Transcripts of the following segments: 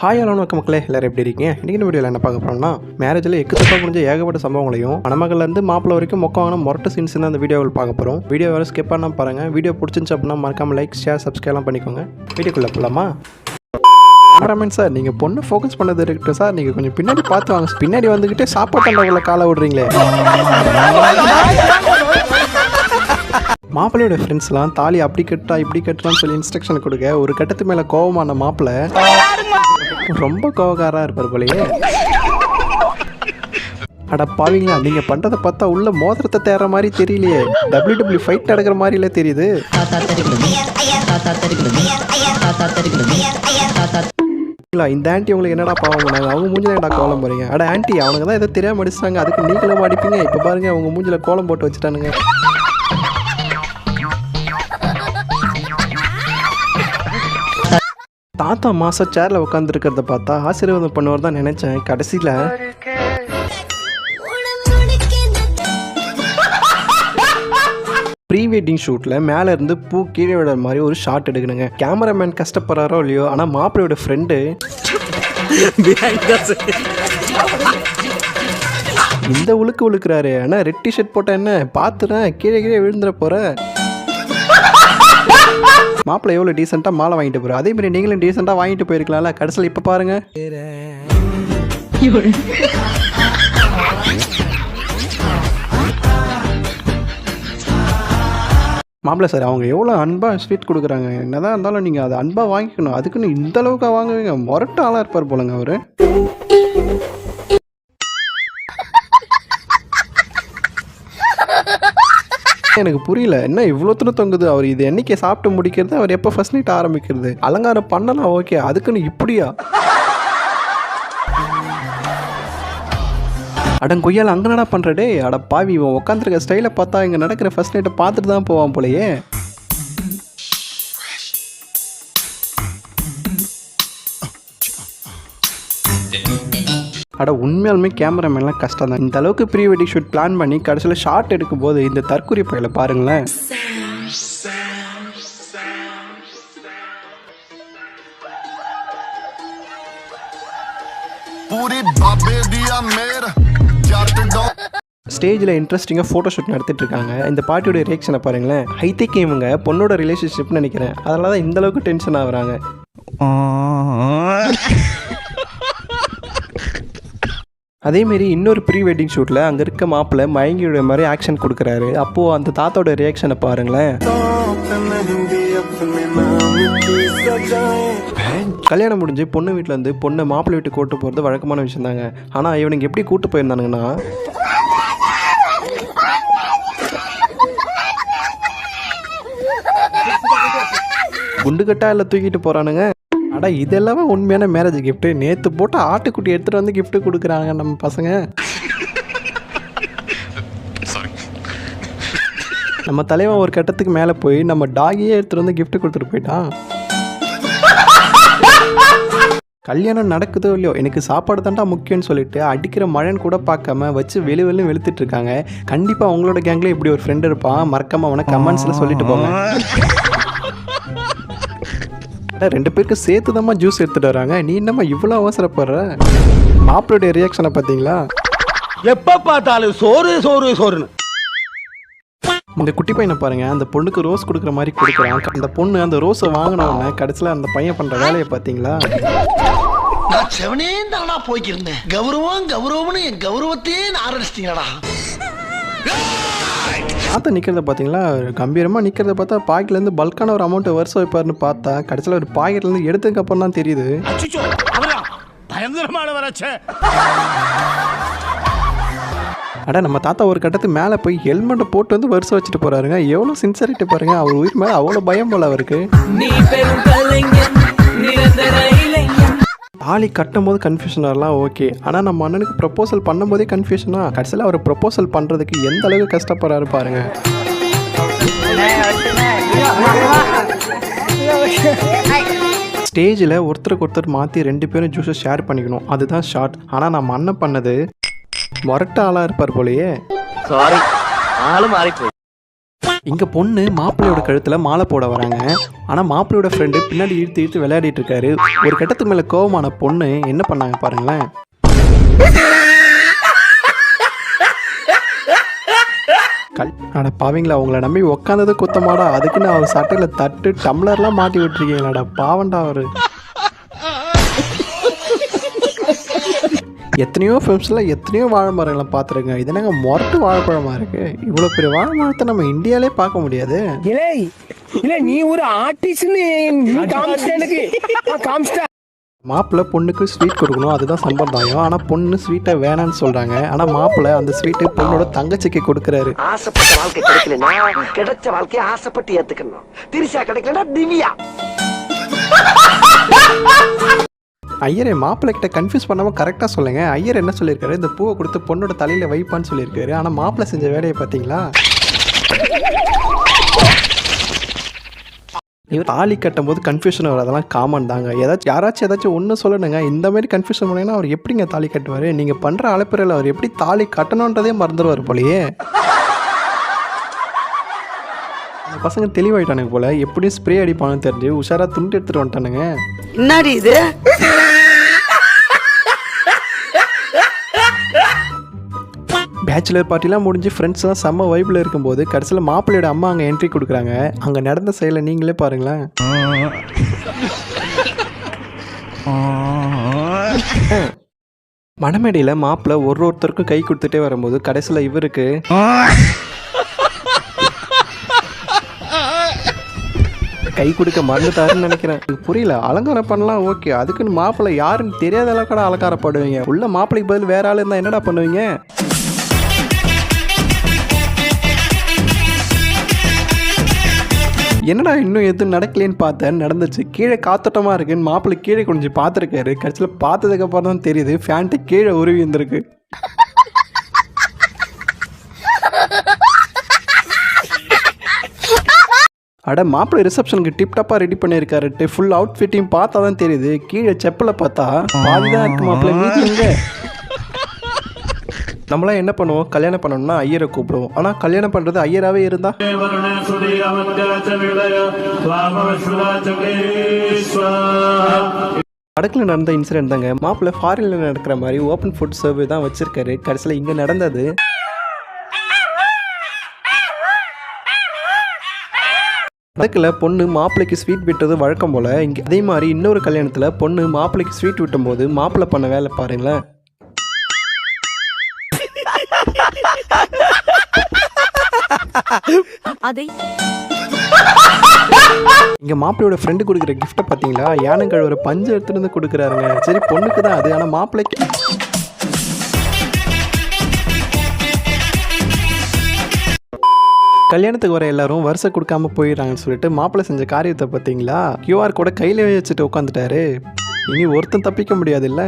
Hi hello வணக்கம் மக்களே, எல்லாரும் எப்படி இருக்கீங்க? இன்றைக்கி வீடியோவில் என்ன பார்க்க போகிறோம்னா, மேரேஜில் எக்கச்சக்கம் முடிஞ்ச ஏகப்பட்ட சம்பவங்களையும் மணமகள்லேருந்து மாப்பிள்ளை வரைக்கும் மொக்கமான மொரட்டு சீன்ஸ் தான் அந்த வீடியோவில் பார்க்க போகிறோம். வீடியோ வேறு ஸ்கிப் பண்ணால் பாருங்கள். வீடியோ பிடிச்சிருந்துச்சு அப்படின்னா மறக்காமல் லைக், ஷேர், சப்ஸ்கிரைப்லாம் பண்ணிக்கோங்க. வீடியோக்குள்ளே போகலாமா? கேமராமேன் சார், நீங்கள் பொண்ணு ஃபோக்கஸ் பண்ணது இருக்கட்டும் சார், நீங்கள் கொஞ்சம் பின்னாடி பார்த்து வாங்க. பின்னாடி வந்துக்கிட்டே சாப்பாட்டு அளவில் காலை விடுறீங்களே. மாப்பிள்ளையோட ஃப்ரெண்ட்ஸ்லாம் தாலி அப்படி கட்டா இப்படி கட்டலாம்னு சொல்லி இன்ஸ்ட்ரக்ஷன் கொடுக்க ஒரு கட்டத்து மேலே கோவமான மாப்பிள்ளை ரொம்ப கோவக்காராக இருப்பார் போலயே. அட பாவீங்களா, நீங்கள் பண்ணுறதை பார்த்தா உள்ள மோதிரத்தை தேடுற மாதிரி தெரியலையே, WWE ஃபைட் நடக்கிற மாதிரில தெரியுது. இந்த ஆண்டி உங்களுக்கு என்னடா பாவம் பண்ணாங்க? அவங்க மூஞ்சில என்னடா கோலம் போறீங்க? அட ஆண்டி, அவனுக்கு தான் எதோ தெரியாம அடிச்சாங்க, அதுக்கு நீங்களும் அடிப்பீங்க. இப்போ பாருங்க, அவங்க மூஞ்சில கோலம் போட்டு வச்சுட்டானுங்க. தாத்தா மாசம் சேர்ல உட்காந்துருக்கிறத பார்த்தா ஆசீர்வாதம் பண்ணுவார் தான் நினைச்சேன். கடைசியில ப்ரீ வெட்டிங் ஷூட்ல மேல இருந்து பூ கீழே விடுற மாதிரி ஒரு ஷாட் எடுக்கணுங்க. கேமராமேன் கஷ்டப்படுறாரோ இல்லையோ, ஆனா மாப்பிள்ளையோட ஃப்ரெண்டு இந்த உழுக்குறாரு. ஆனா ரெட் டிஷர்ட் போட்ட என்ன பாத்துறேன், கீழே விழுந்துட போற. மாப்பிள்ளை எவ்வளோ டீசெண்டாக மாலை வாங்கிட்டு போகிற, அதே மாதிரி நீங்களும் டீசெண்டாக வாங்கிட்டு போயிருக்கலாம்ல. கடைசியில் இப்போ பாருங்க. மாப்பிள்ளை சார், அவங்க எவ்வளோ அன்பாக ஸ்வீட் கொடுக்குறாங்க. என்னதான் இருந்தாலும் நீங்கள் அதை அன்பாக வாங்கிக்கணும். அதுக்குன்னு இந்த அளவுக்கு வாங்குவீங்க? மொரட்டு ஆளாக இருப்பார் போலங்க அவர். எனக்கு புரியல, என்ன இவ்வளோ தூரம் தொங்குது அவர்? இது என்னைக்கு சாப்பிட்டு முடிக்கிறது? அவர் எப்போ ஃபர்ஸ்ட் நைட் ஆரம்பிக்கிறது? அலங்காரம் பண்ணலாம், ஓகே, அதுக்குன்னு இப்படியா? அடங்கொய்யால் அங்கே என்னடா பண்ணுறடே? அட பாவி, இவன் உட்காந்துருக்க ஸ்டைலை பார்த்தா இங்கே நடக்கிற ஃபர்ஸ்ட் நைட்டை பார்த்துட்டு தான் போவான் போலையே. அட உண்மையாலுமே கேமராமேன்லாம் கஷ்டம் தான். இந்த அளவுக்கு ப்ரீ வெட்டிங் ஷூட் பிளான் பண்ணி கடைசியில் ஷார்ட் எடுக்கும் போது இந்த தற்கொலை பையில பாருங்களேன். ஸ்டேஜில் இன்ட்ரெஸ்டிங்காக ஃபோட்டோ ஷூட் நடத்திட்டு இருக்காங்க. இந்த பாட்டியோட ரியாக்ஷனை பாருங்களேன். ஐ திங்க் இவங்க பொண்ணோட ரிலேஷன்ஷிப்னு நினைக்கிறேன். அதனால தான் இந்த அளவுக்கு டென்ஷன் ஆகுறாங்க. அதேமாரி இன்னொரு ப்ரீ வெட்டிங் ஷூட்டில் அங்கே இருக்க மாப்பிள்ளை மயங்கியோட மாதிரி ஆக்ஷன் கொடுக்குறாரு. அப்போது அந்த தாத்தாவோட ரியாக்ஷனை பாருங்களேன். கல்யாணம் முடிஞ்சு பொண்ணு வீட்டில் இருந்து பொண்ணு மாப்பிள்ளை வீட்டுக்கு கூட்டு போகிறது வழக்கமான விஷயம் தாங்க. ஆனால் இவனுக்கு எப்படி கூட்டு போயிருந்தானுங்கன்னா, குண்டுகட்டா இல்லை தூக்கிட்டு போகிறானுங்க. அடா, இதெல்லாமே உண்மையான மேரேஜ் கிஃப்ட். நேற்று போட்டு ஆட்டுக்குட்டி எடுத்துகிட்டு வந்து கிஃப்ட் கொடுக்குறாங்க நம்ம பசங்க. நம்ம தலைவன் ஒரு கட்டத்துக்கு மேலே போய் நம்ம டாகியே எடுத்துகிட்டு வந்து கிஃப்ட் கொடுத்துட்டு போயிட்டான். கல்யாணம் நடக்குதோ இல்லையோ, எனக்கு சாப்பாடு தாண்டா முக்கியம்னு சொல்லிட்டு அடிக்கிற மழைன்னு கூட பார்க்காம வச்சு வெளியும் வெளுத்துட்டு இருக்காங்க. கண்டிப்பாக உங்களோட கேங்கில் இப்படி ஒரு ஃப்ரெண்ட் இருப்பான். மறக்காம அவனை கமெண்ட்ஸில் சொல்லிட்டு போங்க. ரெண்டு பேருக்கு சேர்த்து தான் ஜூஸ் எடுத்துட்டு வராங்க. நீ என்னம்மா இவ்வளோ அவசரப்படுற? மாப்பிளோடைய ரியாக்ஷனை பார்த்தீங்களா? எப்ப பார்த்தாலும் சோறு சோறு சோறுன்னு. இந்த குட்டி பையனை பாருங்க, அந்த பொண்ணுக்கு ரோஸ் கொடுக்குற மாதிரி கொடுக்குறான். அந்த பொண்ணு அந்த ரோஸை வாங்கினோடனே கடைசியில் அந்த பையன் பண்ற வேலையை பார்த்தீங்களா? நான் செவனே தானா போய்க்கிருந்தேன். கௌரவம் கௌரவம்னு என் கௌரவத்தையே ஆரம்பிச்சிட்டீங்களா? தாத்தா நிற்கிறத பார்த்தீங்களா? கம்பீரமாக நிற்கிறத பார்த்தா பாக்கெட்லேருந்து பல்கான ஒரு அமௌண்ட்டை வருஷம் வைப்பாருன்னு பார்த்தா கடைசியில் ஒரு பாக்கெட்லேருந்து எடுத்ததுக்கு அப்புறம் தான் தெரியுது. அட, நம்ம தாத்தா ஒரு கட்டத்துக்கு மேலே போய் ஹெல்மெட்டை போட்டு வந்து வருஷம் வச்சுட்டு போறாருங்க. எவ்வளோ சின்சரிட்டி பாருங்க. அவர் உயிர் மேலே அவ்வளோ பயம் போல அவருக்கு. தாலி கட்டும் போது கன்ஃபியூஷன் வரலாம், ஓகே. ஆனால் நம்ம அண்ணனுக்கு ப்ரப்போசல் பண்ணும்போதே கன்ஃபியூஷனா? கடைசியில் அவர் ப்ரப்போசல் பண்ணுறதுக்கு எந்த அளவுக்கு கஷ்டப்படுறாரு பாருங்க. ஸ்டேஜில் ஒருத்தருக்கு ஒருத்தர் மாற்றி 2 பேரும் ஜூஸை ஷேர் பண்ணிக்கணும், அதுதான் ஷார்ட். ஆனால் நம்ம அண்ணன் பண்ணது மொரட்ட ஆளாக இருப்பார் போலயே. சாரி, ஆளு மாறி போய் இங்கே பொண்ணு மாப்பிள்ளையோட கழுத்தில் மாலை போட வராங்க. ஆனால் மாப்பிள்ளையோட ஃப்ரெண்டு பின்னாடி இழுத்து இழுத்து விளையாடிட்டு இருக்காரு. ஒரு கட்டத்துக்கு மேலே கோவமான பொண்ணு என்ன பண்ணாங்க பாருங்களேன். அட பாவீங்களா, அவங்கள நம்பி உக்காந்தது குத்தமாடா, அதுக்குன்னு அவர் சட்டையில் தட்டு டம்ளர்லாம் மாட்டி விட்டுருக்கீங்களாடா, பாவண்டா அவரு. எத்தனையோ ஃபிலிம்ஸில் எத்தனையோ வாழை மரங்களை பார்த்துருங்க. இது என்னங்க மொரட்டு வாழைப்பழமாக இருக்குது. இவ்வளோ பெரிய வாழை மரத்தை நம்ம இந்தியாவிலே பார்க்க முடியாது. இல்லை நீ ஒரு ஆர்டிஸ்ட்னு மாப்பிள்ளை பொண்ணுக்கு ஸ்வீட் கொடுக்கணும், அதுதான் சம்பிரதாயம். ஆனால் பொண்ணு ஸ்வீட்டை வேணான்னு சொல்கிறாங்க. ஆனால் மாப்பிள்ளை அந்த ஸ்வீட்டு பொண்ணோட தங்கச்சிக்கு கொடுக்குறாரு. ஆசைப்பட்ட வாழ்க்கை கிடைக்கலனா கிடைச்ச வாழ்க்கையை ஆசைப்பட்டு ஏத்துக்கணும். திரிசா கிடைக்கலனா திவ்யா. ஐயரே மாப்பிள்ளை கிட்ட கன்ஃபியூஸ் பண்ணாமல் கரெக்டாக சொல்லுங்க. ஐயர் என்ன சொல்லியிருக்காரு, இந்த பூவை கொடுத்து பொண்ணோட தலையில் வைப்பான்னு சொல்லியிருக்காரு. ஆனால் மாப்பிள்ளை செஞ்ச வேலையை பார்த்தீங்களா? இவர் தாலி கட்டும் போது கன்ஃபியூஷன் வரும், அதெல்லாம் காமன் தாங்க. யாராச்சும் ஒன்று சொல்லணுங்க. இந்த மாதிரி கன்ஃபியூஷன் பண்ணிங்கன்னா அவர் எப்படிங்க தாலி கட்டுவார்? நீங்கள் பண்ணுற அழைப்புறையில் அவர் எப்படி தாலி கட்டணுன்றதே மறந்துடுவார் போலயே. அந்த பசங்க தெளிவாயிட்டானுங்க போல, எப்படியும் ஸ்ப்ரே அடிப்பானு தெரிஞ்சு உஷாராக துண்டு எடுத்துகிட்டு வந்துட்டானுங்க. என்னடி இது? பேச்சுலர் பார்ட்டிலாம் முடிஞ்சு ஃப்ரெண்ட்ஸ்லாம் செம்ம வைப்பில் இருக்கும்போது கடைசியில் மாப்பிள்ளையோட அம்மா அங்கே என்ட்ரி கொடுக்குறாங்க. அங்கே நடந்த செயலை நீங்களே பாருங்களேன். மணமேடையில் மாப்பிள்ளை ஒருத்தருக்கும் கை கொடுத்துட்டே வரும்போது கடைசியில் இவருக்கு கை கொடுக்க மறந்துட்டாருன்னு நினைக்கிறேன். புரியல. அலங்காரம் பண்ணலாம் ஓகே, அதுக்குன்னு மாப்பிள்ளை யாருன்னு தெரியாத அளவுக்கு அலங்காரப்படுவீங்க. உள்ள மாப்பிள்ளைக்கு பதில் வேற ஆள் இருந்தால் என்னடா பண்ணுவீங்க? என்னடா இன்னும் எதுவும் நடக்கலேன்னு பார்த்தேன், நடந்துச்சு. கீழே காத்தோட்டமாக இருக்குன்னு மாப்பிள்ளை கீழே கொஞ்சம் பார்த்துருக்காரு. கடைசியில் பார்த்ததுக்கப்புறம் தான் தெரியுது ஃபேண்ட்டு கீழே உருவி இருந்திருக்கு. அட மாப்பிள்ளை ரிசப்ஷனுக்கு டிப்டாப்பாக ரெடி பண்ணியிருக்காருட்டு ஃபுல் அவுட் ஃபிட்டையும் பார்த்தா தான் தெரியுது. கீழே செப்பலை பார்த்தா பாதி தான் இருக்கு மாப்பிள்ளை, மீதி எங்க? நம்மளாம் என்ன பண்ணுவோம், கல்யாணம் பண்ணணும்னா ஐயரை கூப்பிடுவோம். ஆனால் கல்யாணம் பண்ணுறது ஐயராகவே இருந்தா வடக்கில் நடந்த இன்சிடென்ட் தாங்க. மாப்பிள்ளை ஃபாரினில் நடக்கிற மாதிரி ஓப்பன் ஃபுட் சர்வே தான் வச்சிருக்காரு. கடைசியில் இங்கே நடந்தது வடக்கில் பொண்ணு மாப்பிள்ளைக்கு ஸ்வீட் விட்டது வழக்கம் போல். இங்கே அதே மாதிரி இன்னொரு கல்யாணத்தில் பொண்ணு மாப்பிள்ளைக்கு ஸ்வீட் விட்டும் போது மாப்பிள்ளை பண்ண வேலை பாருங்களேன். இங்க மாப்பிள்ளையோட ஃப்ரெண்டு கொடுக்குற கிஃப்ட்டை பார்த்தீங்களா? யானை கழுவுற பஞ்சு எடுத்துட்டு வந்து கொடுக்குறாருங்க. சரி பொண்ணுக்கு தான் அது, ஆனால் மாப்பிள்ளைக்கு கல்யாணத்துக்கு வர எல்லாரும் வருஷம் கொடுக்காம போயிடறாங்கன்னு சொல்லிட்டு மாப்பிள்ளை செஞ்ச காரியத்தை பார்த்தீங்களா? கியூஆர் கூட கையில வச்சுட்டு உட்காந்துட்டாரு. இனி ஒருத்தன் தப்பிக்க முடியாது இல்ல.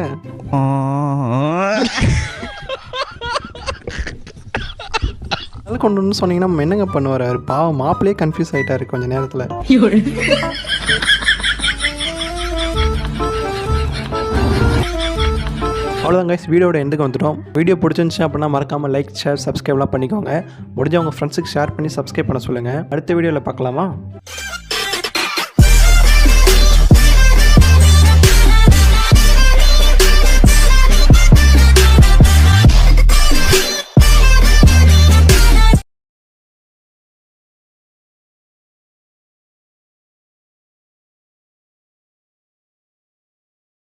கொண்டு சொன்னீங்கன்னா நம்ம என்னங்க பண்ணுவார்? பாவம் மாப்பிள்ளையே கன்ஃபியூஸ் ஆயிட்டாரு கொஞ்ச நேரத்தில். அவ்வளோதான் கைஸ், வீடியோட எண்டுக்கு வந்துட்டோம். வீடியோ பிடிச்சிருந்துச்சு அப்படின்னா மறக்காமல் லைக் ஷேர் சப்ஸ்கிரைப்லாம் பண்ணிக்கோங்க. முடிஞ்ச உங்கள் ஃப்ரெண்ட்ஸுக்கு ஷேர் பண்ணி சப்ஸ்கிரைப் பண்ண சொல்லுங்கள். அடுத்த வீடியோவில் பார்க்கலாமா?